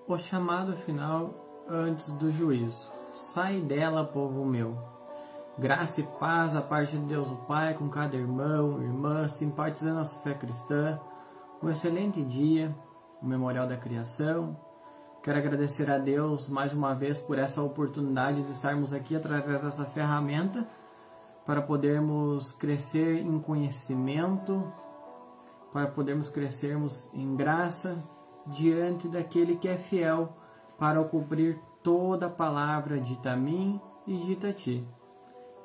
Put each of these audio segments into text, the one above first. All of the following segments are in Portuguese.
O chamado final antes do juízo. Sai dela, povo meu. Graça e paz a parte de Deus o Pai com cada irmão, irmã, simpatizando a nossa fé cristã. Um excelente dia, o Memorial da Criação. Quero agradecer a Deus mais uma vez por essa oportunidade de estarmos aqui através dessa ferramenta para podermos crescer em conhecimento, para podermos crescermos em graça diante daquele que é fiel para cumprir toda a palavra dita a mim e dita a ti.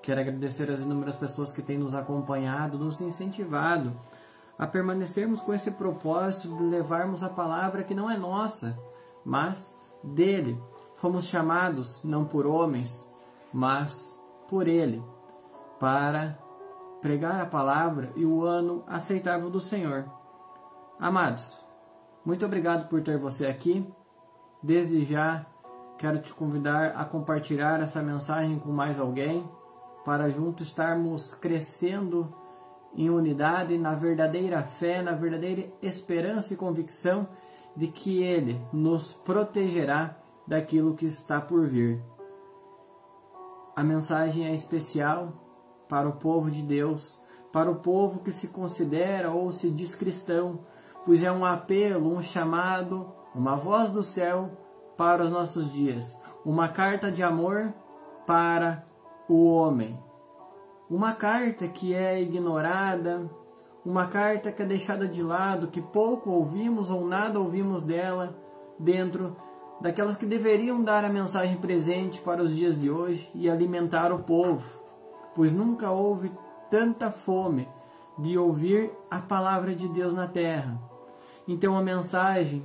Quero agradecer as inúmeras pessoas que têm nos acompanhado, nos incentivado a permanecermos com esse propósito de levarmos a palavra que não é nossa, mas dele. Fomos chamados não por homens, mas por ele, para pregar a palavra e o ano aceitável do Senhor. Amados, muito obrigado por ter você aqui. Desde já, quero te convidar a compartilhar essa mensagem com mais alguém, para juntos estarmos crescendo em unidade, na verdadeira fé, na verdadeira esperança e convicção de que Ele nos protegerá daquilo que está por vir. A mensagem é especial para o povo de Deus, para o povo que se considera ou se diz cristão, pois é um apelo, um chamado, uma voz do céu para os nossos dias, uma carta de amor para o homem. Uma carta que é ignorada, uma carta que é deixada de lado, que pouco ouvimos ou nada ouvimos dela, dentro daquelas que deveriam dar a mensagem presente para os dias de hoje e alimentar o povo, pois nunca houve tanta fome de ouvir a palavra de Deus na terra. Então a mensagem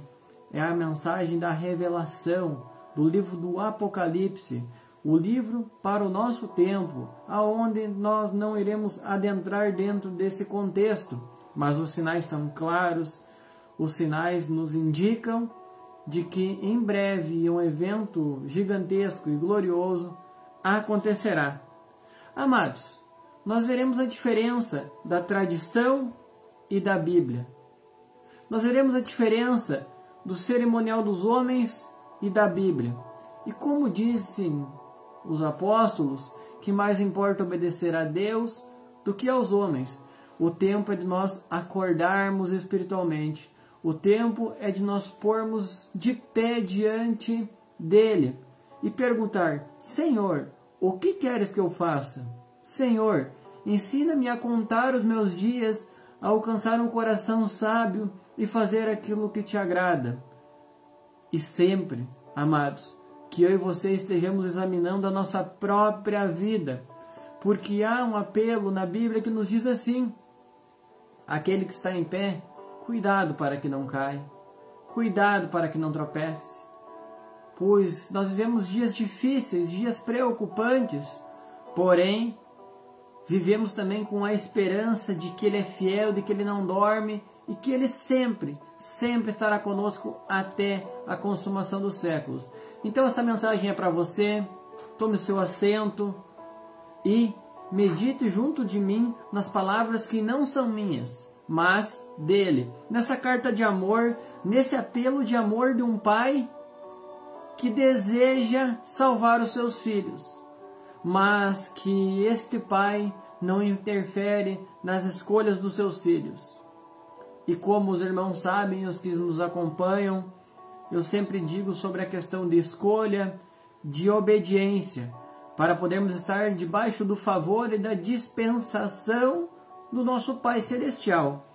é a mensagem da revelação do livro do Apocalipse, o livro para o nosso tempo, aonde nós não iremos adentrar dentro desse contexto, mas os sinais são claros, os sinais nos indicam de que em breve um evento gigantesco e glorioso acontecerá. Amados, nós veremos a diferença da tradição e da Bíblia. Nós veremos a diferença do cerimonial dos homens e da Bíblia. E como dizem os apóstolos, que mais importa obedecer a Deus do que aos homens. O tempo é de nós acordarmos espiritualmente. O tempo é de nós pormos de pé diante dele e perguntar: Senhor, o que queres que eu faça? Senhor, ensina-me a contar os meus dias, a alcançar um coração sábio e fazer aquilo que te agrada. E sempre, amados, que eu e você estejamos examinando a nossa própria vida, porque há um apelo na Bíblia que nos diz assim: aquele que está em pé, cuidado para que não caia, cuidado para que não tropece, pois nós vivemos dias difíceis, dias preocupantes, porém vivemos também com a esperança de que Ele é fiel, de que Ele não dorme e que Ele sempre estará conosco até a consumação dos séculos. Então essa mensagem é para você. Tome o seu assento e medite junto de mim nas palavras que não são minhas, mas dele. Nessa carta de amor, nesse apelo de amor de um pai que deseja salvar os seus filhos, mas que este pai não interfere nas escolhas dos seus filhos. E como os irmãos sabem, os que nos acompanham, eu sempre digo sobre a questão de escolha, de obediência, para podermos estar debaixo do favor e da dispensação do nosso Pai Celestial.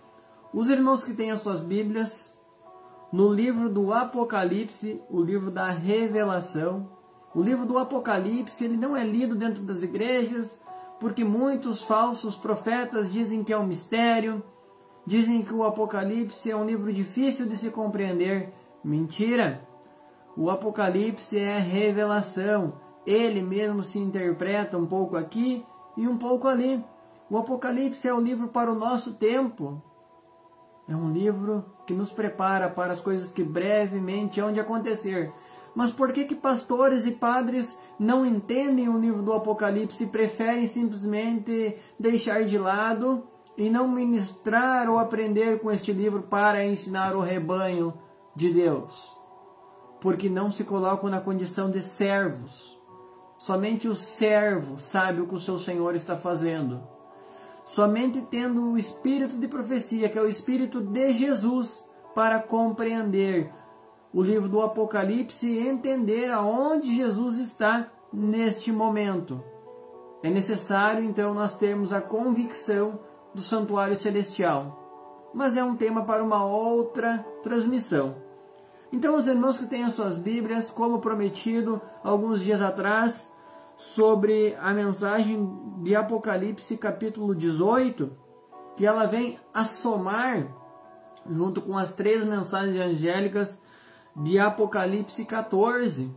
Os irmãos que têm as suas Bíblias, no livro do Apocalipse, o livro da Revelação, o livro do Apocalipse, ele não é lido dentro das igrejas, porque muitos falsos profetas dizem que é um mistério, dizem que o Apocalipse é um livro difícil de se compreender. Mentira! O Apocalipse é revelação. Ele mesmo se interpreta um pouco aqui e um pouco ali. O Apocalipse é um livro para o nosso tempo. É um livro que nos prepara para as coisas que brevemente hão de acontecer. Mas por que pastores e padres não entendem o livro do Apocalipse e preferem simplesmente deixar de lado e não ministrar ou aprender com este livro para ensinar o rebanho de Deus? porque não se colocam na condição de servos. Somente o servo sabe o que o seu Senhor está fazendo. Somente tendo o espírito de profecia, que é o espírito de Jesus, para compreender o livro do Apocalipse e entender aonde Jesus está neste momento. É necessário, então, nós termos a convicção do santuário celestial. Mas é um tema para uma outra transmissão. Então, os irmãos que têm as suas Bíblias, como prometido alguns dias atrás, sobre a mensagem de Apocalipse capítulo 18, que ela vem a somar, junto com as 3 mensagens angélicas de Apocalipse 14,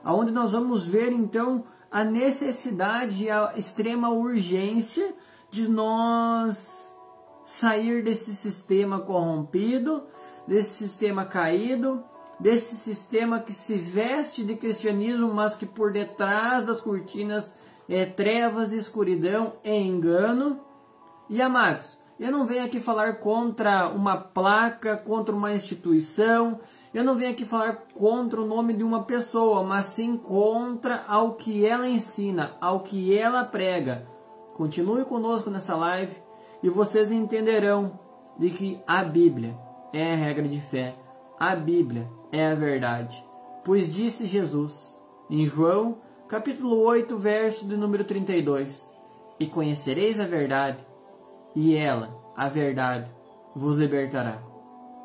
onde nós vamos ver então a necessidade e a extrema urgência de nós sair desse sistema corrompido, desse sistema caído, desse sistema que se veste de cristianismo, mas que por detrás das cortinas é trevas, escuridão e engano. E amados, eu não venho aqui falar contra uma placa, contra uma instituição, eu não venho aqui falar contra o nome de uma pessoa, mas sim contra ao que ela ensina, ao que ela prega. Continue conosco nessa live e vocês entenderão de que a Bíblia é a regra de fé. A Bíblia é a verdade. Pois disse Jesus em João capítulo 8, verso de número 32: E conhecereis a verdade, e ela, a verdade, vos libertará.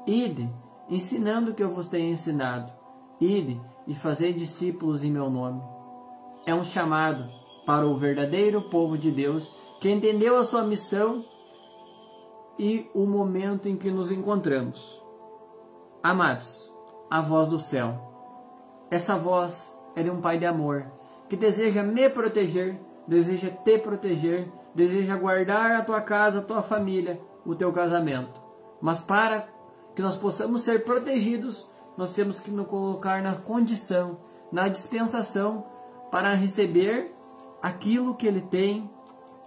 Ide, ensinando o que eu vos tenho ensinado. Ide e fazei discípulos em meu nome. É um chamado para o verdadeiro povo de Deus, que entendeu a sua missão e o momento em que nos encontramos. Amados, a voz do céu. Essa voz é de um Pai de amor, que deseja me proteger, deseja te proteger, deseja guardar a tua casa, a tua família, o teu casamento. Mas para que nós possamos ser protegidos, nós temos que nos colocar na condição, na dispensação, para receber aquilo que Ele tem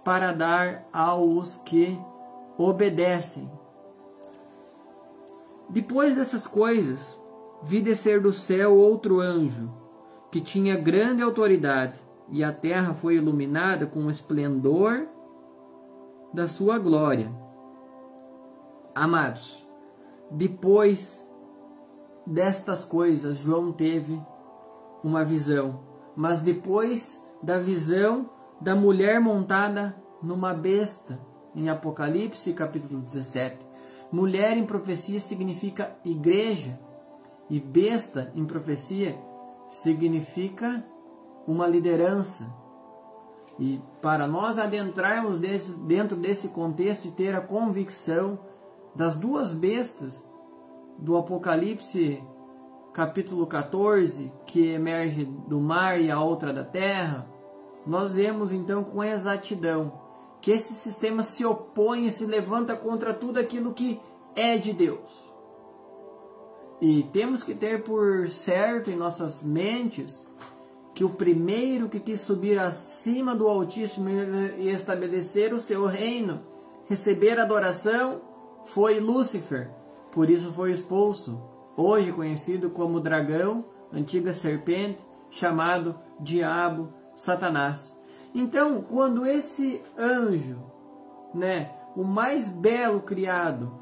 para dar aos que obedecem. Depois dessas coisas, vi descer do céu outro anjo, que tinha grande autoridade, e a terra foi iluminada com o esplendor da sua glória. Amados, depois destas coisas, João teve uma visão, mas depois da visão da mulher montada numa besta, em Apocalipse capítulo 17. Mulher em profecia significa igreja, e besta em profecia significa uma liderança. E para nós adentrarmos dentro desse contexto e ter a convicção das 2 bestas do Apocalipse capítulo 14, que emerge do mar e a outra da terra, nós vemos então com exatidão que esse sistema se opõe e se levanta contra tudo aquilo que é de Deus. E temos que ter por certo em nossas mentes que o primeiro que quis subir acima do Altíssimo e estabelecer o seu reino, receber adoração, foi Lúcifer. Por isso foi expulso, hoje conhecido como dragão, antiga serpente, chamado Diabo, Satanás. Então, quando esse anjo, o mais belo criado,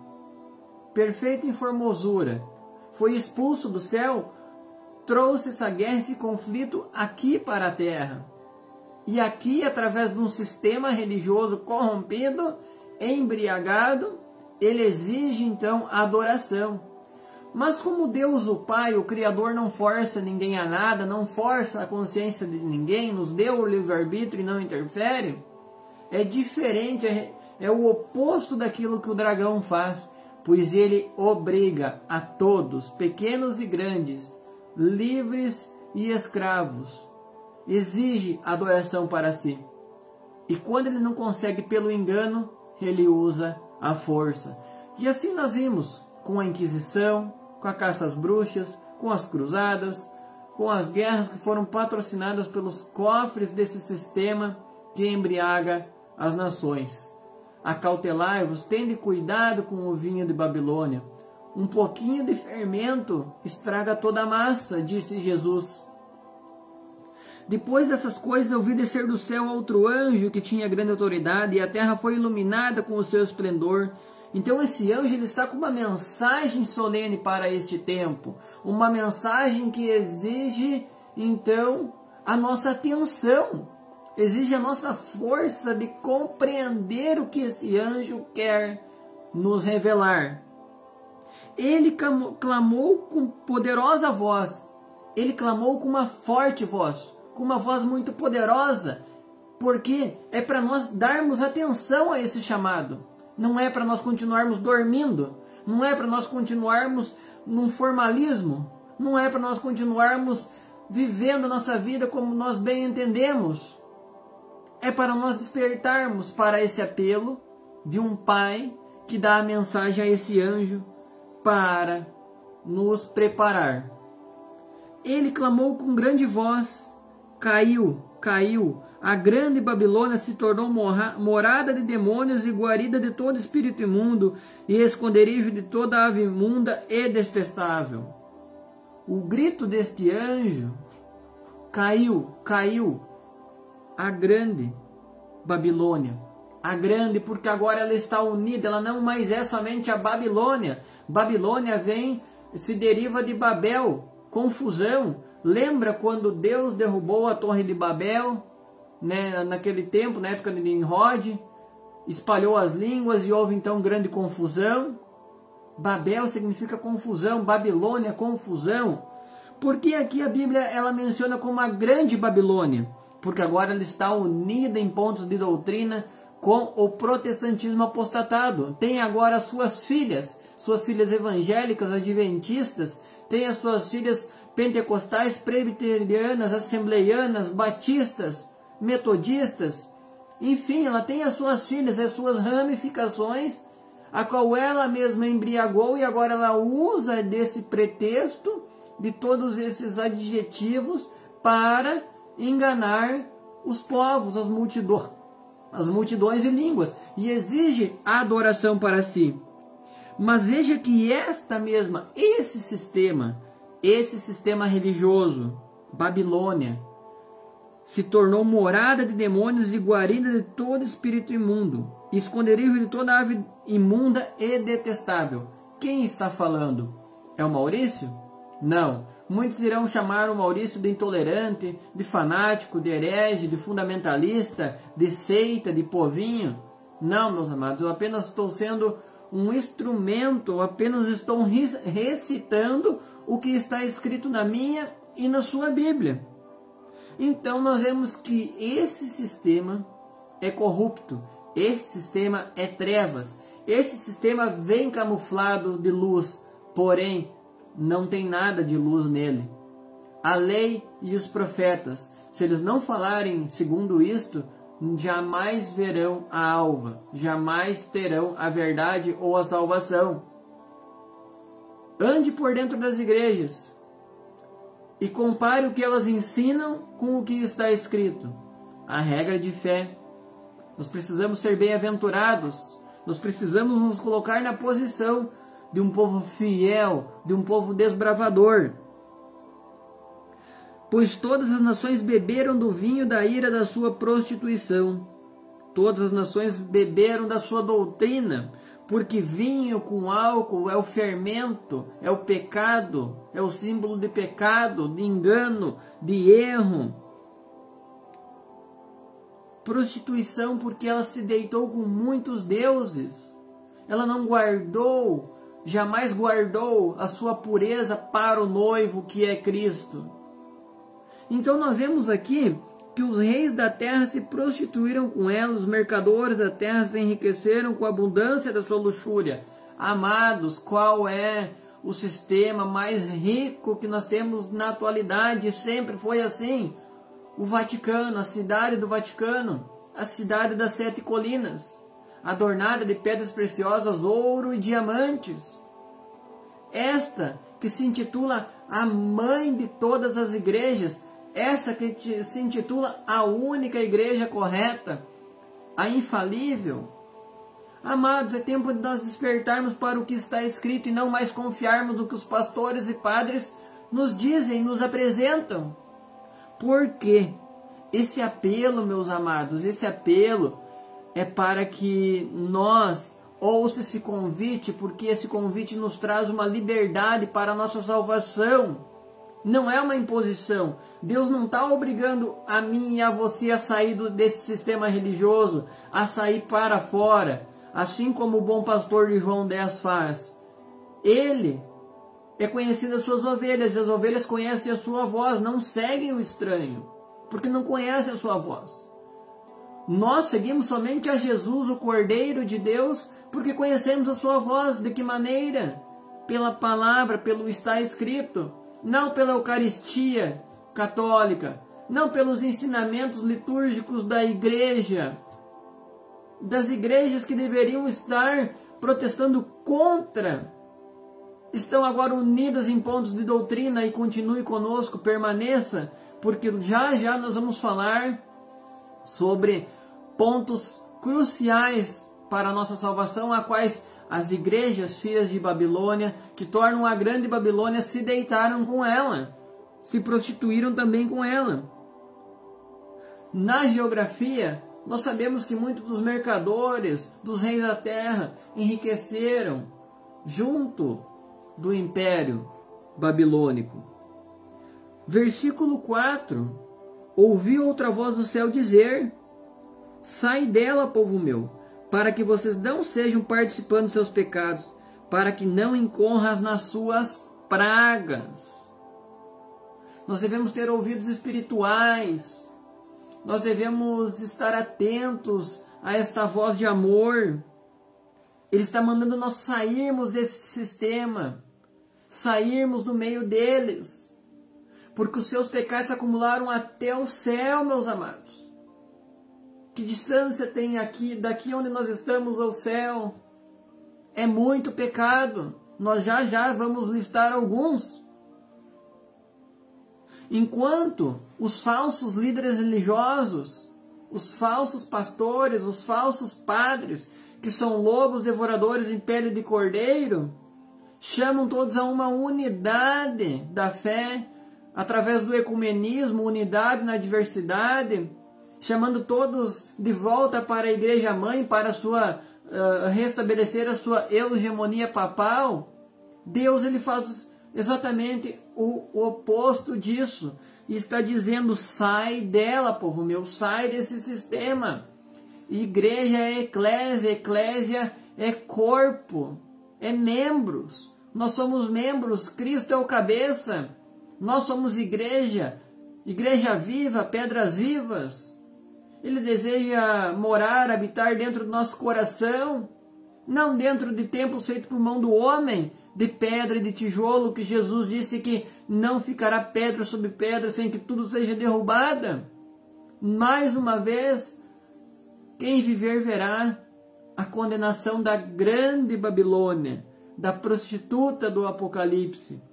perfeito em formosura, foi expulso do céu, trouxe essa guerra, esse conflito aqui para a terra. E aqui, através de um sistema religioso corrompido, embriagado, ele exige então a adoração. Mas como Deus o Pai, o Criador, não força ninguém a nada, não força a consciência de ninguém, nos deu o livre-arbítrio e não interfere, é diferente, é o oposto daquilo que o dragão faz, pois ele obriga a todos, pequenos e grandes, livres e escravos, exige adoração para si. E quando ele não consegue pelo engano, ele usa a força. E assim nós vimos com a Inquisição, com a caça às bruxas, com as cruzadas, com as guerras que foram patrocinadas pelos cofres desse sistema que embriaga as nações. Acautelai-vos, tende cuidado com o vinho de Babilônia. Um pouquinho de fermento estraga toda a massa, disse Jesus. Depois dessas coisas eu vi descer do céu outro anjo que tinha grande autoridade, e a terra foi iluminada com o seu esplendor. Então esse anjo ele está com uma mensagem solene para este tempo. Uma mensagem que exige, então, a nossa atenção. Exige a nossa força de compreender o que esse anjo quer nos revelar. Ele clamou com poderosa voz. Ele clamou com uma forte voz. Com uma voz muito poderosa. Porque é para nós darmos atenção a esse chamado. Não é para nós continuarmos dormindo. Não é para nós continuarmos num formalismo. Não é para nós continuarmos vivendo a nossa vida como nós bem entendemos. É para nós despertarmos para esse apelo de um pai que dá a mensagem a esse anjo para nos preparar. Ele clamou com grande voz, caiu, a grande Babilônia se tornou morada de demônios e guarida de todo espírito imundo e esconderijo de toda ave imunda e detestável. O grito deste anjo, caiu, a grande Babilônia. A grande, porque agora ela está unida, ela não mais é somente a Babilônia. Babilônia se deriva de Babel, confusão. Lembra quando Deus derrubou a Torre de Babel, né, naquele tempo, na época de Nimrod, espalhou as línguas e houve então grande confusão? Babel significa confusão, Babilônia, confusão. Porque aqui a Bíblia ela menciona como a grande Babilônia? Porque agora ela está unida em pontos de doutrina com o protestantismo apostatado. Tem agora suas filhas evangélicas, adventistas, tem as suas filhas pentecostais, presbiterianas, assembleianas, batistas, metodistas. Enfim, ela tem as suas filhas, as suas ramificações, a qual ela mesma embriagou e agora ela usa desse pretexto, de todos esses adjetivos, para enganar os povos, as multidões e línguas, e exige a adoração para si. Mas veja que esse sistema religioso, Babilônia, se tornou morada de demônios e guarida de todo espírito imundo, esconderijo de toda ave imunda e detestável. Quem está falando? É o Maurício? Não. Muitos irão chamar o Maurício de intolerante, de fanático, de herege, de fundamentalista, de seita, de povinho. Não, meus amados, eu apenas estou sendo um instrumento, eu apenas estou recitando o que está escrito na minha e na sua Bíblia. Então nós vemos que esse sistema é corrupto, esse sistema é trevas, esse sistema vem camuflado de luz, porém não tem nada de luz nele. A lei e os profetas, se eles não falarem segundo isto, jamais verão a alva, jamais terão a verdade ou a salvação. Ande por dentro das igrejas e compare o que elas ensinam com o que está escrito. A regra de fé. Nós precisamos ser bem-aventurados. Nós precisamos nos colocar na posição de um povo fiel, de um povo desbravador. Pois todas as nações beberam do vinho da ira da sua prostituição. Todas as nações beberam da sua doutrina, porque vinho com álcool é o fermento, é o pecado, é o símbolo de pecado, de engano, de erro. Prostituição porque ela se deitou com muitos deuses. Ela não guardou, jamais guardou a sua pureza para o noivo que é Cristo. Então nós vemos aqui que os reis da terra se prostituíram com ela, os mercadores da terra se enriqueceram com a abundância da sua luxúria. Amados, qual é o sistema mais rico que nós temos na atualidade? Sempre foi assim. O Vaticano, a cidade do Vaticano, a cidade das 7 colinas, adornada de pedras preciosas, ouro e diamantes. Esta que se intitula a mãe de todas as igrejas, essa que se intitula a única igreja correta, a infalível, Amados, é tempo de nós despertarmos para o que está escrito e não mais confiarmos no que os pastores e padres nos dizem, nos apresentam. Por quê? Esse apelo, meus amados, esse apelo é para que nós ouça esse convite, porque esse convite nos traz uma liberdade para a nossa salvação. Não é uma imposição. Deus não está obrigando a mim e a você a sair desse sistema religioso, a sair para fora, assim como o bom pastor de João 10 faz. Ele é conhecido as suas ovelhas, e as ovelhas conhecem a sua voz, não seguem o estranho, porque não conhecem a sua voz. Nós seguimos somente a Jesus, o Cordeiro de Deus, porque conhecemos a sua voz. De que maneira? Pela palavra, pelo está escrito, não pela Eucaristia católica, não pelos ensinamentos litúrgicos da igreja, das igrejas que deveriam estar protestando contra, estão agora unidas em pontos de doutrina. E continue conosco, permaneça, porque já já nós vamos falar sobre pontos cruciais para a nossa salvação, a quais as igrejas filhas de Babilônia, que tornam a grande Babilônia, se deitaram com ela, se prostituíram também com ela. Na geografia, nós sabemos que muitos dos mercadores, dos reis da terra, enriqueceram junto do Império Babilônico. Versículo 4. Ouvi outra voz do céu dizer: sai dela, povo meu, para que vocês não sejam participando dos seus pecados, para que não incorras nas suas pragas. Nós devemos ter ouvidos espirituais. Nós devemos estar atentos a esta voz de amor. Ele está mandando nós sairmos desse sistema, sairmos do meio deles, porque os seus pecados se acumularam até o céu, meus amados. Que distância tem aqui, daqui onde nós estamos ao céu? É muito pecado. Nós já já vamos listar alguns. Enquanto os falsos líderes religiosos, os falsos pastores, os falsos padres, que são lobos devoradores em pele de cordeiro, chamam todos a uma unidade da fé, através do ecumenismo, unidade na diversidade, chamando todos de volta para a igreja mãe, para restabelecer a sua hegemonia papal. Deus, ele faz exatamente o oposto disso, e está dizendo: sai dela, povo meu, sai desse sistema. Igreja é eclésia, eclésia é corpo, é membros. Nós somos membros, Cristo é o cabeça. Nós somos igreja, igreja viva, pedras vivas. Ele deseja morar, habitar dentro do nosso coração, não dentro de templos feitos por mão do homem, de pedra e de tijolo, que Jesus disse que não ficará pedra sobre pedra sem que tudo seja derrubada. Mais uma vez, quem viver verá a condenação da grande Babilônia, da prostituta do Apocalipse.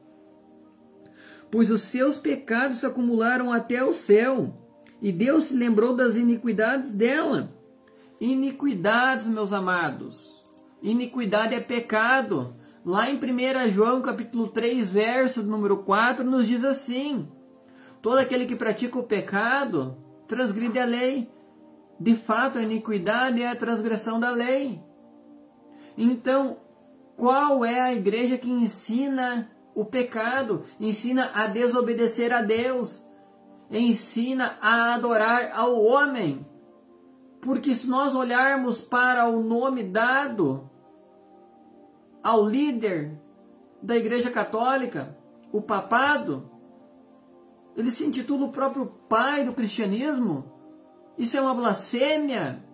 Pois os seus pecados se acumularam até o céu, e Deus se lembrou das iniquidades dela. Iniquidades, meus amados. Iniquidade é pecado. Lá em 1 João capítulo 3, verso número 4, nos diz assim: todo aquele que pratica o pecado transgride a lei. De fato, a iniquidade é a transgressão da lei. Então, qual é a igreja que ensina o pecado? Ensina a desobedecer a Deus. Ensina a adorar ao homem. Porque se nós olharmos para o nome dado ao líder da Igreja Católica, o papado, ele se intitula o próprio pai do cristianismo. Isso é uma blasfêmia.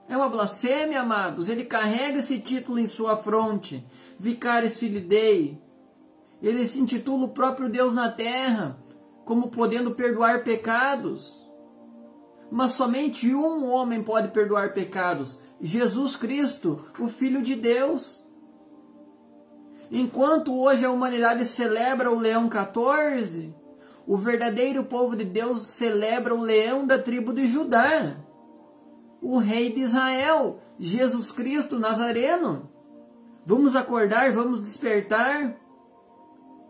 É uma blasfêmia, amados. Ele carrega esse título em sua fronte, Vicaris Filii Dei. Ele se intitula o próprio Deus na terra, como podendo perdoar pecados. Mas somente um homem pode perdoar pecados: Jesus Cristo, o Filho de Deus. Enquanto hoje a humanidade celebra o Leão 14, o verdadeiro povo de Deus celebra o leão da tribo de Judá. o Rei de Israel, Jesus Cristo Nazareno. Vamos acordar, vamos despertar.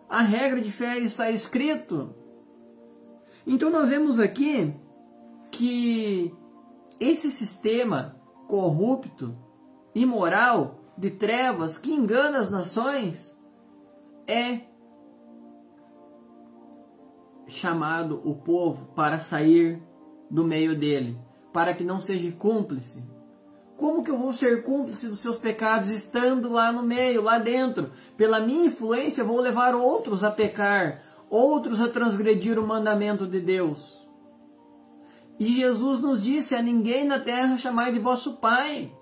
A regra de fé está escrito. Então nós vemos aqui que esse sistema corrupto, imoral, de trevas, que engana as nações, é chamado o povo para sair do meio dele, para que não seja cúmplice. Como que eu vou ser cúmplice dos seus pecados estando lá no meio, lá dentro? Pela minha influência vou levar outros a pecar, outros a transgredir o mandamento de Deus. E Jesus nos disse: a ninguém na terra chamai de vosso Pai,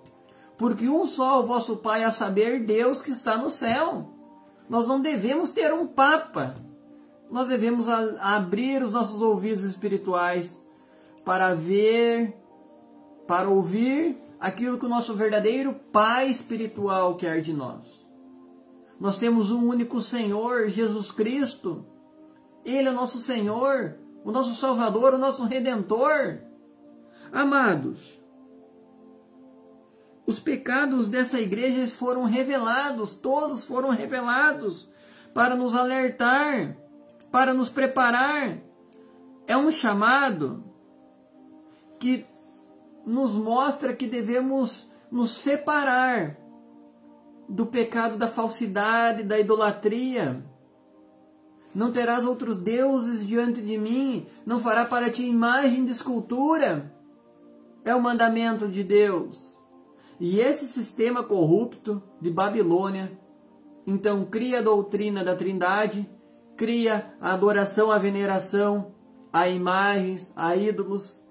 porque um só é o vosso Pai, a saber, Deus que está no céu. Nós não devemos ter um papa. Nós devemos abrir os nossos ouvidos espirituais para ver, para ouvir aquilo que o nosso verdadeiro Pai espiritual quer de nós. Nós temos um único Senhor, Jesus Cristo. Ele é o nosso Senhor, o nosso Salvador, o nosso Redentor. Amados, os pecados dessa igreja foram revelados, todos foram revelados para nos alertar, para nos preparar. É um chamado que nos mostra que devemos nos separar do pecado da falsidade, da idolatria. Não terás outros deuses diante de mim, não fará para ti imagem de escultura. É o mandamento de Deus. E esse sistema corrupto de Babilônia, então cria a doutrina da Trindade, cria a adoração, a veneração, a imagens, a ídolos,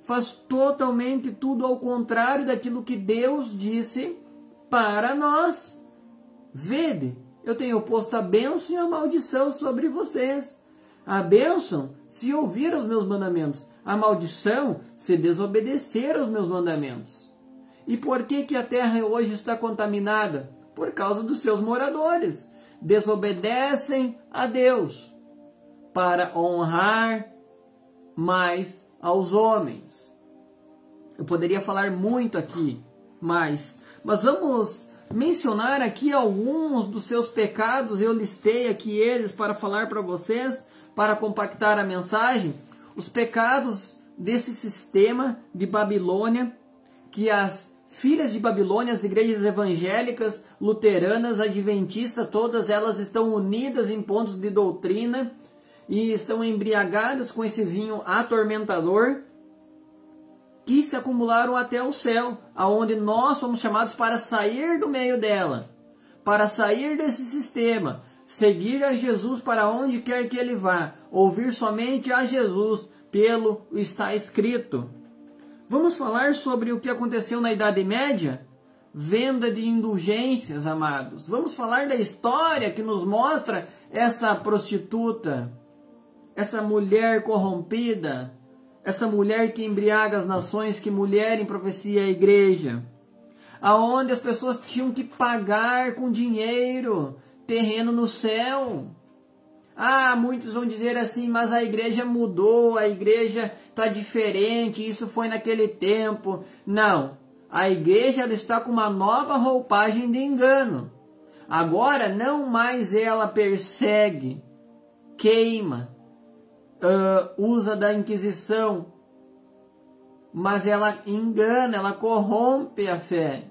faz totalmente tudo ao contrário daquilo que Deus disse para nós. Vede, eu tenho posto a bênção e a maldição sobre vocês. A bênção, se ouvir os meus mandamentos. A maldição, se desobedecer aos meus mandamentos. E por que a terra hoje está contaminada? Por causa dos seus moradores. Desobedecem a Deus para honrar mais aos homens. Eu poderia falar muito aqui, mas vamos mencionar aqui alguns dos seus pecados. Eu listei aqui eles para falar para vocês, para compactar a mensagem. Os pecados desse sistema de Babilônia, que as filhas de Babilônia, as igrejas evangélicas, luteranas, adventistas, todas elas estão unidas em pontos de doutrina e estão embriagadas com esse vinho atormentador, que se acumularam até o céu, aonde nós somos chamados para sair do meio dela, para sair desse sistema, seguir a Jesus para onde quer que ele vá, ouvir somente a Jesus, pelo está escrito. Vamos falar sobre o que aconteceu na Idade Média? Venda de indulgências, amados. Vamos falar da história que nos mostra essa prostituta, essa mulher corrompida, essa mulher que embriaga as nações, que mulher em profecia a igreja, aonde as pessoas tinham que pagar com dinheiro, terreno no céu. Ah, muitos vão dizer assim, mas a igreja mudou, a igreja está diferente, isso foi naquele tempo. Não, a igreja ela está com uma nova roupagem de engano. Agora não mais ela persegue, queima, usa da Inquisição, mas ela engana, ela corrompe a fé.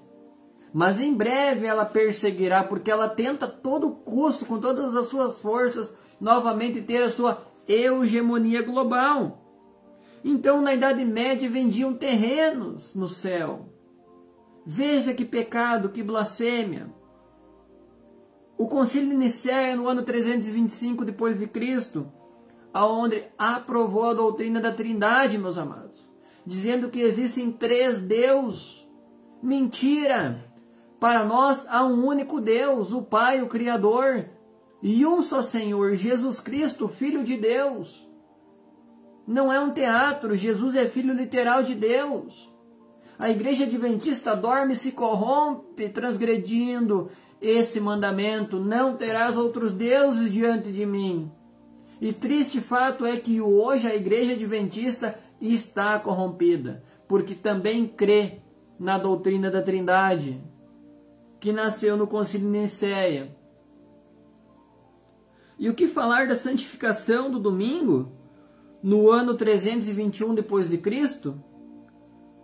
Mas em breve ela perseguirá, porque ela tenta a todo custo, com todas as suas forças, novamente ter a sua hegemonia global. Então na Idade Média vendiam terrenos no céu. Veja que pecado, que blasfêmia. O Concílio de Nicéia, no ano 325 depois de Cristo, aonde aprovou a doutrina da Trindade, meus amados, dizendo que existem 3 deuses. Mentira! Para nós há um único Deus, o Pai, o Criador, e um só Senhor, Jesus Cristo, Filho de Deus. Não é um teatro, Jesus é Filho literal de Deus. A igreja adventista dorme e se corrompe, transgredindo esse mandamento: não terás outros deuses diante de mim. E triste fato é que hoje a igreja adventista está corrompida, porque também crê na doutrina da Trindade, que nasceu no Concílio de Nicéia. E o que falar da santificação do domingo, no ano 321 depois de Cristo,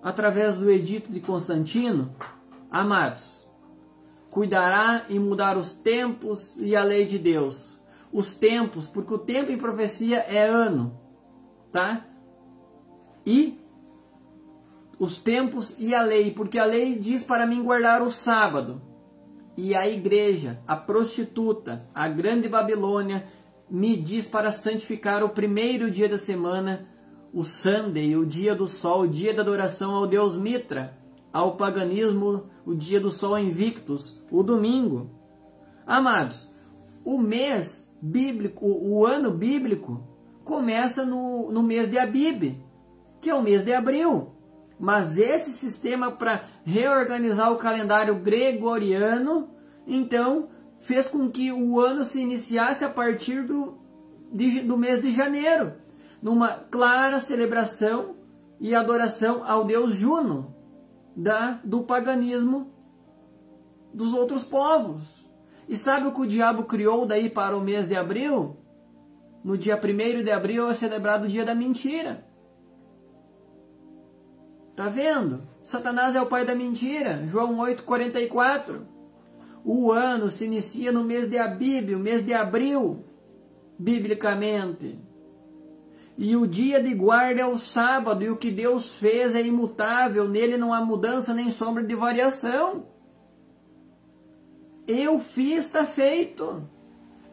através do Edito de Constantino? Amados, cuidará em mudar os tempos e a lei de Deus. Os tempos, porque o tempo em profecia é ano, tá? E os tempos e a lei, porque a lei diz para mim guardar o sábado. E a igreja, a prostituta, a grande Babilônia, me diz para santificar o primeiro dia da semana, o Sunday, o dia do sol, o dia da adoração ao Deus Mitra, ao paganismo, o dia do sol Invictus, o domingo. Amados, o mês bíblico, o ano bíblico, começa no mês de Abib, que é o mês de abril. Mas esse sistema para reorganizar o calendário gregoriano, então, fez com que o ano se iniciasse a partir do mês de janeiro, numa clara celebração e adoração ao deus Juno, do paganismo dos outros povos. E sabe o que o diabo criou daí para o mês de abril? No dia 1º de abril é celebrado o dia da mentira. Tá vendo? Satanás é o pai da mentira. João 8,44. O ano se inicia no mês de Abib, o mês de abril, biblicamente. E o dia de guarda é o sábado, e o que Deus fez é imutável, nele não há mudança nem sombra de variação. Eu fiz, está feito.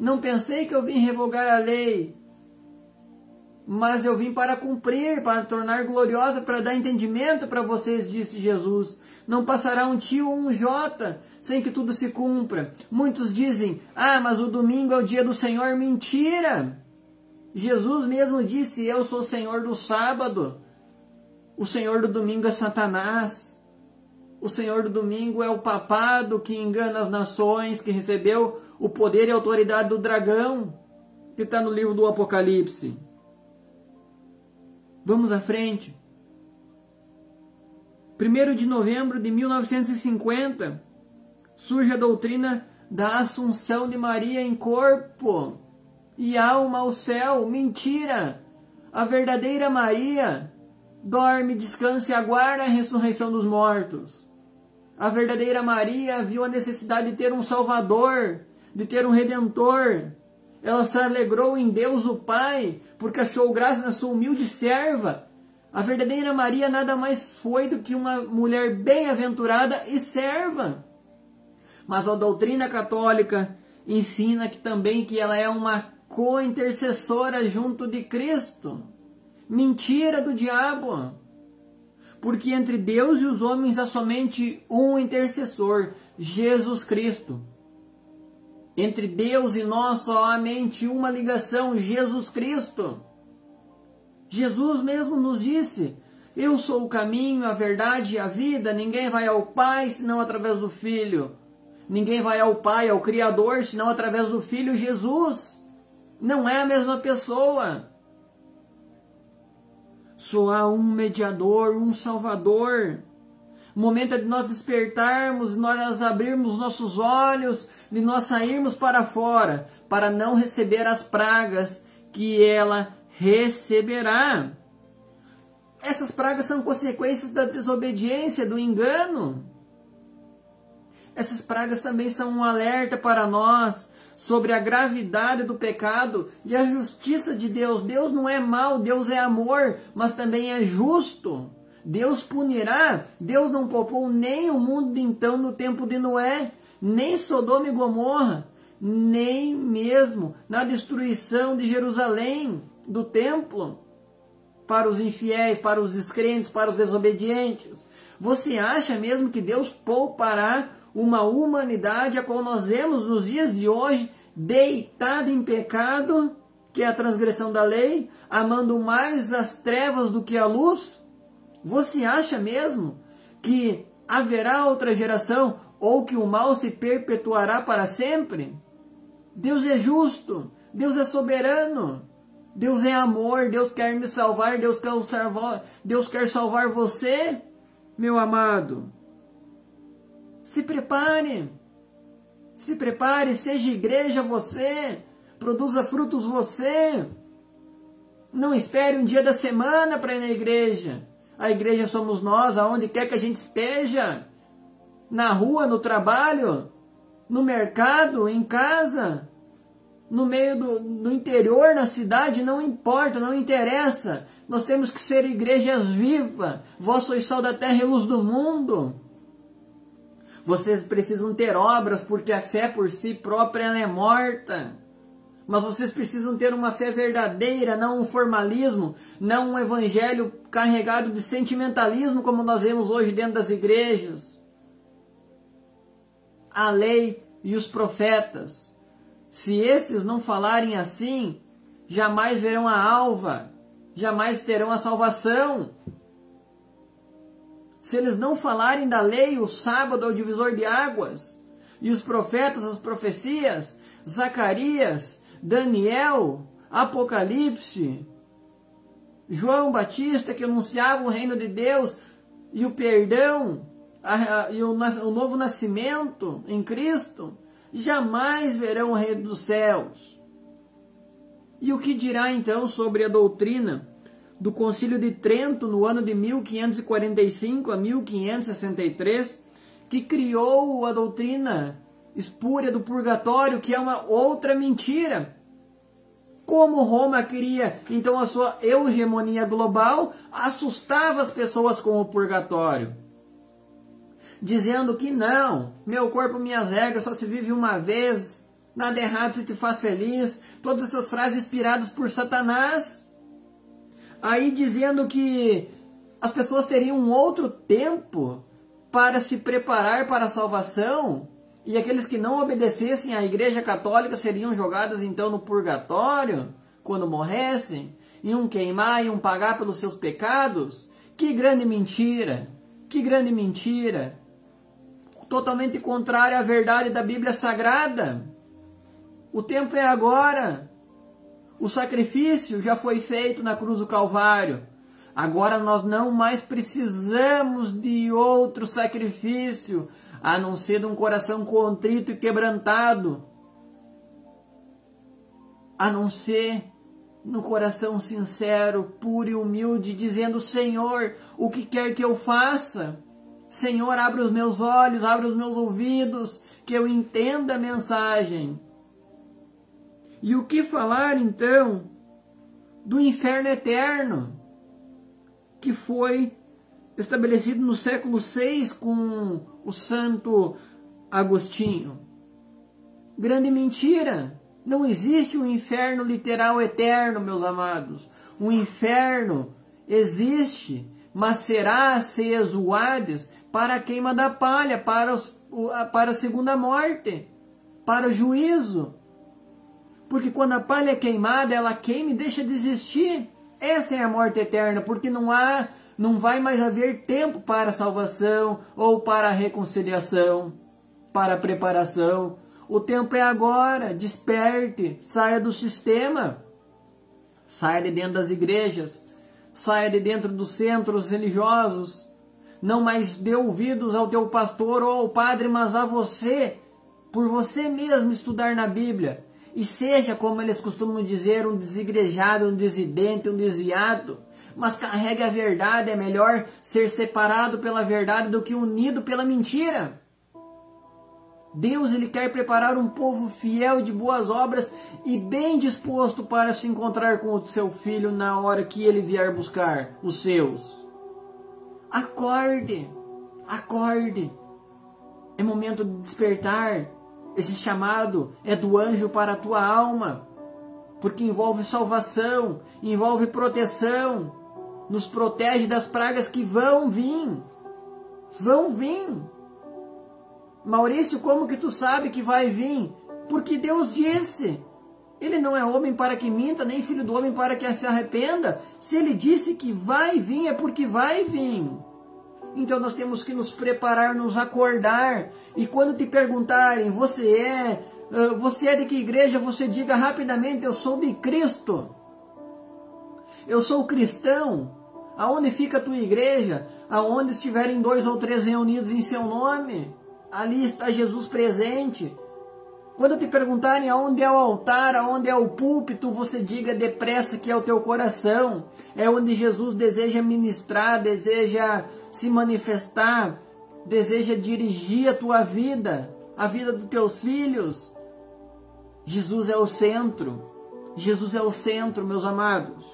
Não pensei que eu vim revogar a lei, mas eu vim para cumprir, para tornar gloriosa, para dar entendimento para vocês, disse Jesus. Não passará um tio ou um jota sem que tudo se cumpra. Muitos dizem, mas o domingo é o dia do Senhor. Mentira! Jesus mesmo disse, eu sou o Senhor do sábado. O Senhor do domingo é Satanás. O Senhor do domingo é o papado que engana as nações, que recebeu o poder e a autoridade do dragão, que está no livro do Apocalipse. Vamos à frente. 1º de novembro de 1950, surge a doutrina da Assunção de Maria em corpo e alma ao céu. Mentira! A verdadeira Maria dorme, descansa e aguarda a ressurreição dos mortos. A verdadeira Maria viu a necessidade de ter um Salvador, de ter um Redentor. Ela se alegrou em Deus o Pai, porque achou graça na sua humilde serva. A verdadeira Maria nada mais foi do que uma mulher bem-aventurada e serva. Mas a doutrina católica ensina que também que ela é uma co-intercessora junto de Cristo. Mentira do diabo. Porque entre Deus e os homens há somente um intercessor, Jesus Cristo. Entre Deus e nós somente uma ligação, Jesus Cristo. Jesus mesmo nos disse, eu sou o caminho, a verdade e a vida, ninguém vai ao Pai senão através do Filho. Ninguém vai ao Pai, ao Criador, senão através do Filho Jesus. Não é a mesma pessoa. Só há um mediador, um Salvador. O momento é de nós despertarmos, de nós abrirmos nossos olhos, de nós sairmos para fora, para não receber as pragas que ela receberá. Essas pragas são consequências da desobediência, do engano. Essas pragas também são um alerta para nós sobre a gravidade do pecado e a justiça de Deus. Deus não é mau, Deus é amor, mas também é justo. Deus punirá. Deus não poupou nem o mundo então no tempo de Noé, nem Sodoma e Gomorra, nem mesmo na destruição de Jerusalém, do templo, para os infiéis, para os descrentes, para os desobedientes. Você acha mesmo que Deus poupará uma humanidade a qual nós vemos nos dias de hoje deitada em pecado, que é a transgressão da lei, amando mais as trevas do que a luz? Você acha mesmo que haverá outra geração ou que o mal se perpetuará para sempre? Deus é justo, Deus é soberano. Deus é amor, Deus quer me salvar, Deus quer salvar você, meu amado. Se prepare, seja igreja você, produza frutos você. Não espere um dia da semana para ir na igreja. A igreja somos nós, aonde quer que a gente esteja. Na rua, no trabalho, no mercado, em casa, no meio no interior, na cidade, não importa, não interessa. Nós temos que ser igrejas vivas. Vós sois sal da terra e luz do mundo. Vocês precisam ter obras, porque a fé por si própria ela é morta. Mas vocês precisam ter uma fé verdadeira, não um formalismo, não um evangelho carregado de sentimentalismo, como nós vemos hoje dentro das igrejas. A lei e os profetas, se esses não falarem assim, jamais verão a alva, jamais terão a salvação. Se eles não falarem da lei, o sábado é o divisor de águas, e os profetas, as profecias, Zacarias, Daniel, Apocalipse, João Batista, que anunciavam o reino de Deus e o perdão e o novo nascimento em Cristo, jamais verão o reino dos céus. E o que dirá então sobre a doutrina do Concílio de Trento no ano de 1545 a 1563, que criou a doutrina espúria do purgatório, que é uma outra mentira? Como Roma queria então a sua hegemonia global, assustava as pessoas com o purgatório, dizendo que não, meu corpo, minhas regras, só se vive uma vez, nada errado se te faz feliz, todas essas frases inspiradas por Satanás. Aí dizendo que as pessoas teriam um outro tempo para se preparar para a salvação, e aqueles que não obedecessem à Igreja Católica seriam jogados então no purgatório, quando morressem, iam queimar, iam pagar pelos seus pecados. Que grande mentira! Que grande mentira! Totalmente contrária à verdade da Bíblia Sagrada. O tempo é agora. O sacrifício já foi feito na cruz do Calvário. Agora nós não mais precisamos de outro sacrifício, a não ser de um coração contrito e quebrantado. A não ser no coração sincero, puro e humilde, dizendo: Senhor, o que quer que eu faça? Senhor, abre os meus olhos, abre os meus ouvidos, que eu entenda a mensagem. E o que falar então do inferno eterno, que foi estabelecido no século VI com o Santo Agostinho? Grande mentira! Não existe um inferno literal eterno, meus amados. O inferno existe, mas será aceso o Hades para a queima da palha, para a segunda morte, para o juízo. Porque quando a palha é queimada, ela queima e deixa de existir. Essa é a morte eterna, porque não vai mais haver tempo para a salvação ou para a reconciliação, para a preparação. O tempo é agora. Desperte, saia do sistema, saia de dentro das igrejas, saia de dentro dos centros religiosos. Não mais dê ouvidos ao teu pastor ou ao padre, mas vá você, por você mesmo, estudar na Bíblia. E seja, como eles costumam dizer, um desigrejado, um dissidente, um desviado. Mas carregue a verdade. É melhor ser separado pela verdade do que unido pela mentira. Deus, Ele quer preparar um povo fiel de boas obras e bem disposto para se encontrar com o seu Filho na hora que Ele vier buscar os seus. Acorde, acorde. É momento de despertar. Esse chamado é do anjo para a tua alma, porque envolve salvação, envolve proteção, nos protege das pragas que vão vir. Vão vir. Maurício, como que tu sabe que vai vir? Porque Deus disse. Ele não é homem para que minta, nem filho do homem para que se arrependa. Se Ele disse que vai vir, é porque vai vir. Então nós temos que nos preparar, nos acordar. E quando te perguntarem, você é de que igreja? Você diga rapidamente: eu sou de Cristo. Eu sou cristão. Aonde fica a tua igreja? Aonde estiverem 2 ou 3 reunidos em seu nome, ali está Jesus presente. Quando te perguntarem aonde é o altar, aonde é o púlpito, você diga depressa que é o teu coração. É onde Jesus deseja ministrar, deseja se manifestar, deseja dirigir a tua vida, a vida dos teus filhos. Jesus é o centro. Jesus é o centro, meus amados.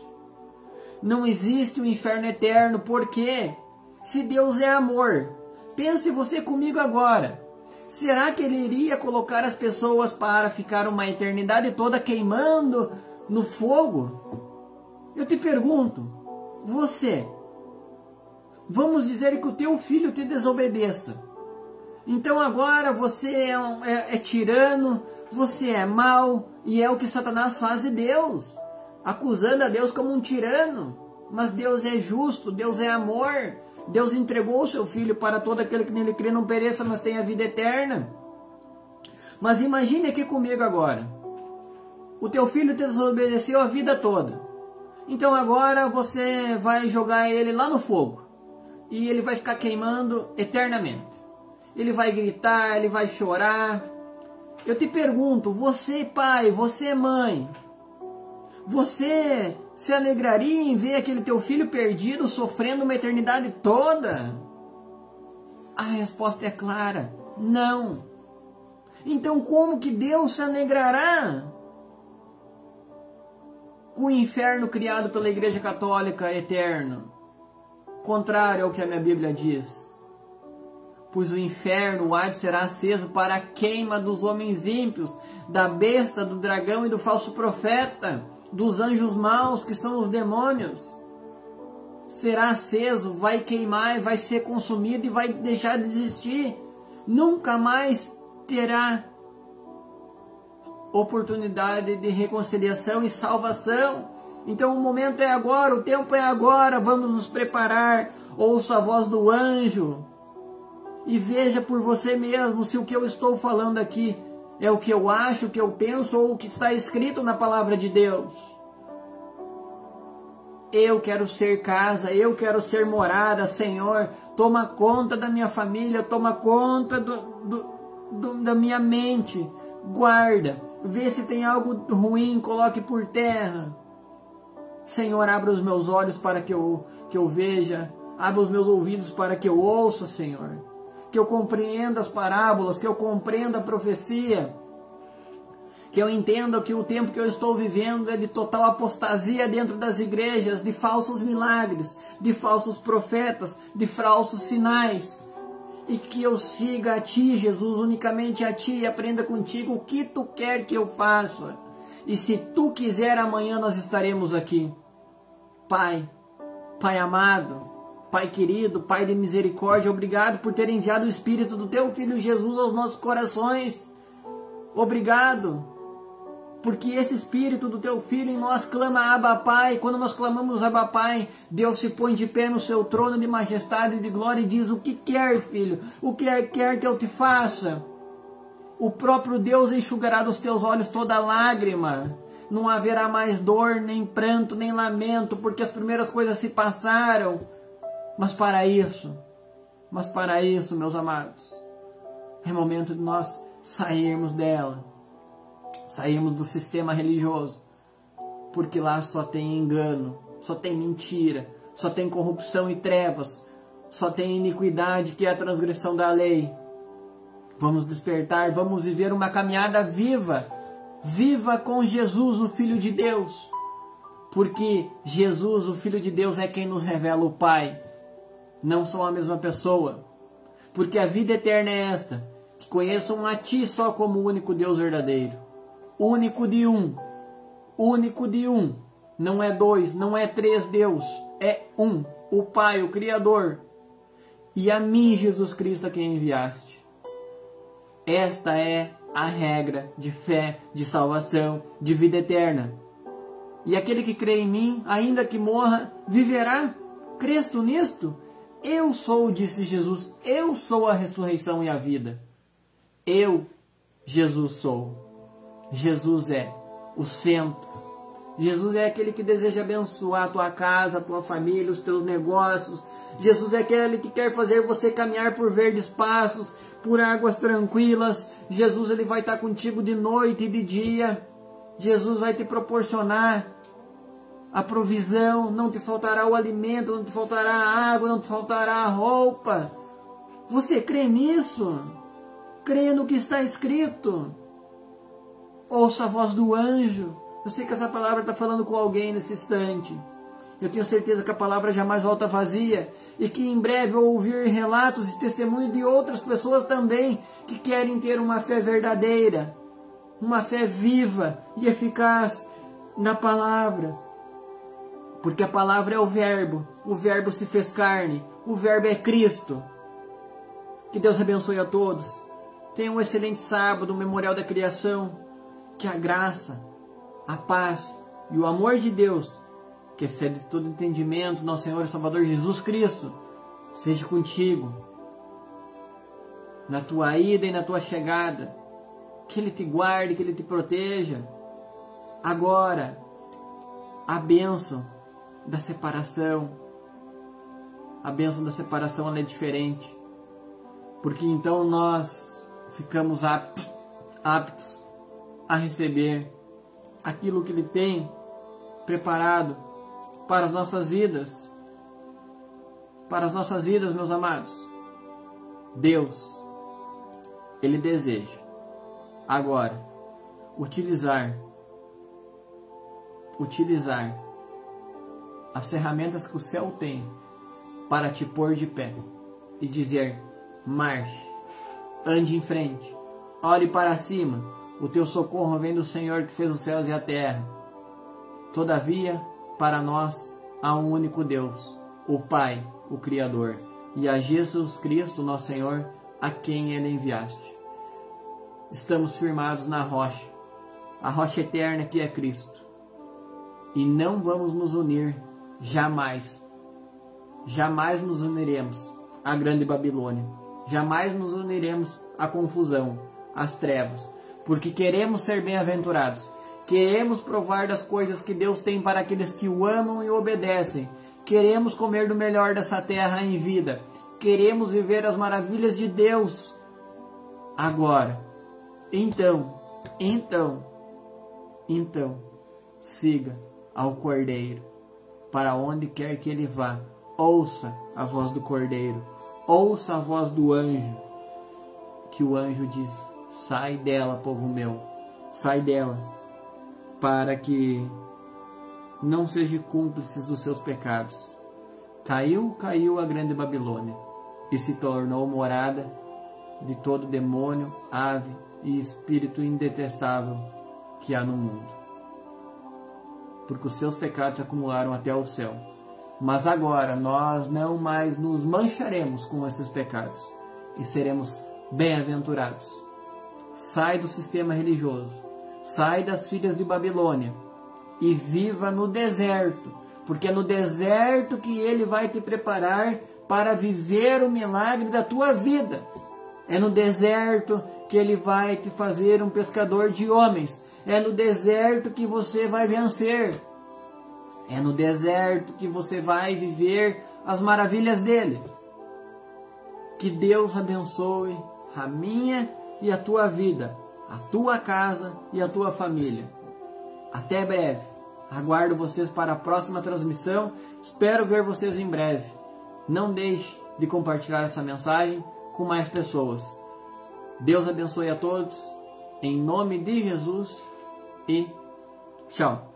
Não existe um inferno eterno, porque se Deus é amor, pense você comigo agora. Será que Ele iria colocar as pessoas para ficar uma eternidade toda queimando no fogo? Eu te pergunto, você, vamos dizer que o teu filho te desobedeça. Então agora você é tirano, você é mau, e é o que Satanás faz de Deus, acusando a Deus como um tirano. Mas Deus é justo, Deus é amor. Deus entregou o seu Filho para todo aquele que nele crê não pereça, mas tenha vida eterna. Mas imagine aqui comigo agora. O teu filho te desobedeceu a vida toda. Então agora você vai jogar ele lá no fogo. E ele vai ficar queimando eternamente. Ele vai gritar, ele vai chorar. Eu te pergunto, você pai, você mãe, você se alegraria em ver aquele teu filho perdido sofrendo uma eternidade toda? A resposta é clara, não. Então como que Deus se alegrará com o inferno criado pela Igreja Católica eterno? Contrário ao que a minha Bíblia diz. Pois o inferno, o Hades, será aceso para a queima dos homens ímpios, da besta, do dragão e do falso profeta, dos anjos maus, que são os demônios. Será aceso, vai queimar, vai ser consumido e vai deixar de existir. Nunca mais terá oportunidade de reconciliação e salvação. Então o momento é agora, o tempo é agora, vamos nos preparar. Ouça a voz do anjo e veja por você mesmo se o que eu estou falando aqui é o que eu acho, o que eu penso ou o que está escrito na palavra de Deus. Eu quero ser casa, eu quero ser morada, Senhor. Toma conta da minha família, toma conta da minha mente. Guarda, vê se tem algo ruim, coloque por terra. Senhor, abra os meus olhos para que eu veja, abra os meus ouvidos para que eu ouça, Senhor. Que eu compreenda as parábolas, que eu compreenda a profecia, que eu entenda que o tempo que eu estou vivendo é de total apostasia dentro das igrejas, de falsos milagres, de falsos profetas, de falsos sinais, e que eu siga a Ti, Jesus, unicamente a Ti, e aprenda contigo o que Tu quer que eu faça, e se Tu quiser, amanhã nós estaremos aqui. Pai, Pai amado, Pai querido, Pai de misericórdia, obrigado por ter enviado o Espírito do Teu Filho Jesus aos nossos corações. Obrigado, porque esse Espírito do Teu Filho em nós clama Abba Pai. Quando nós clamamos Abba Pai, Deus se põe de pé no seu trono de majestade e de glória e diz: o que quer, filho? O que quer que eu te faça? O próprio Deus enxugará dos teus olhos toda lágrima. Não haverá mais dor, nem pranto, nem lamento, porque as primeiras coisas se passaram. Mas para isso, meus amados, é momento de nós sairmos dela, sairmos do sistema religioso, porque lá só tem engano, só tem mentira, só tem corrupção e trevas, só tem iniquidade, que é a transgressão da lei. Vamos despertar, vamos viver uma caminhada viva, viva com Jesus, o Filho de Deus, porque Jesus, o Filho de Deus, é quem nos revela o Pai. Não são a mesma pessoa, porque a vida eterna é esta, que conheçam a Ti só como o único Deus verdadeiro, único de um, não é dois, não é três Deus, é um, o Pai, o Criador, e a mim, Jesus Cristo, a quem enviaste. Esta é a regra de fé, de salvação, de vida eterna. E aquele que crê em mim, ainda que morra, viverá. Crês tu nisto? Eu sou, disse Jesus, eu sou a ressurreição e a vida. Eu, Jesus, sou. Jesus é o centro. Jesus é aquele que deseja abençoar a tua casa, a tua família, os teus negócios. Jesus é aquele que quer fazer você caminhar por verdes passos, por águas tranquilas. Jesus, ele vai estar contigo de noite e de dia. Jesus vai te proporcionar a provisão, não te faltará o alimento, não te faltará a água, não te faltará a roupa. Você crê nisso? Crê no que está escrito? Ouça a voz do anjo. Eu sei que essa palavra está falando com alguém nesse instante. Eu tenho certeza que a palavra jamais volta vazia e que em breve eu vou ouvir relatos e testemunhos de outras pessoas também que querem ter uma fé verdadeira, uma fé viva e eficaz na palavra. Porque a palavra é o verbo se fez carne, o verbo é Cristo. Que Deus abençoe a todos. Tenha um excelente sábado, memorial da criação. Que a graça, a paz e o amor de Deus, que excede todo entendimento, nosso Senhor e Salvador Jesus Cristo, seja contigo, na tua ida e na tua chegada. Que Ele te guarde, que Ele te proteja. Agora, a bênção da separação. A bênção da separação, ela é diferente. Porque então nós ficamos aptos a receber aquilo que Ele tem preparado para as nossas vidas. Para as nossas vidas, meus amados. Deus, Ele deseja agora utilizar as ferramentas que o céu tem para te pôr de pé e dizer: marche, ande em frente, olhe para cima, o teu socorro vem do Senhor que fez os céus e a terra. Todavia, para nós há um único Deus, o Pai, o Criador, e a Jesus Cristo, nosso Senhor, a quem Ele enviaste. Estamos firmados na rocha, a rocha eterna que é Cristo, e não vamos nos unir jamais nos uniremos à grande Babilônia, jamais nos uniremos à confusão, às trevas, porque queremos ser bem-aventurados, queremos provar das coisas que Deus tem para aqueles que o amam e obedecem, queremos comer do melhor dessa terra em vida, queremos viver as maravilhas de Deus agora. Então, siga ao Cordeiro, para onde quer que ele vá. Ouça a voz do Cordeiro, ouça a voz do anjo, que o anjo diz: sai dela, povo meu, sai dela, para que não sejam cúmplices dos seus pecados. Caiu a grande Babilônia, e se tornou morada de todo demônio, ave e espírito indetestável que há no mundo, porque os seus pecados se acumularam até o céu. Mas agora nós não mais nos mancharemos com esses pecados e seremos bem-aventurados. Sai do sistema religioso, sai das filhas de Babilônia e viva no deserto, porque é no deserto que Ele vai te preparar para viver o milagre da tua vida. É no deserto que Ele vai te fazer um pescador de homens. É no deserto que você vai vencer. É no deserto que você vai viver as maravilhas dele. Que Deus abençoe a minha e a tua vida, a tua casa e a tua família. Até breve. Aguardo vocês para a próxima transmissão. Espero ver vocês em breve. Não deixe de compartilhar essa mensagem com mais pessoas. Deus abençoe a todos. Em nome de Jesus. E tchau.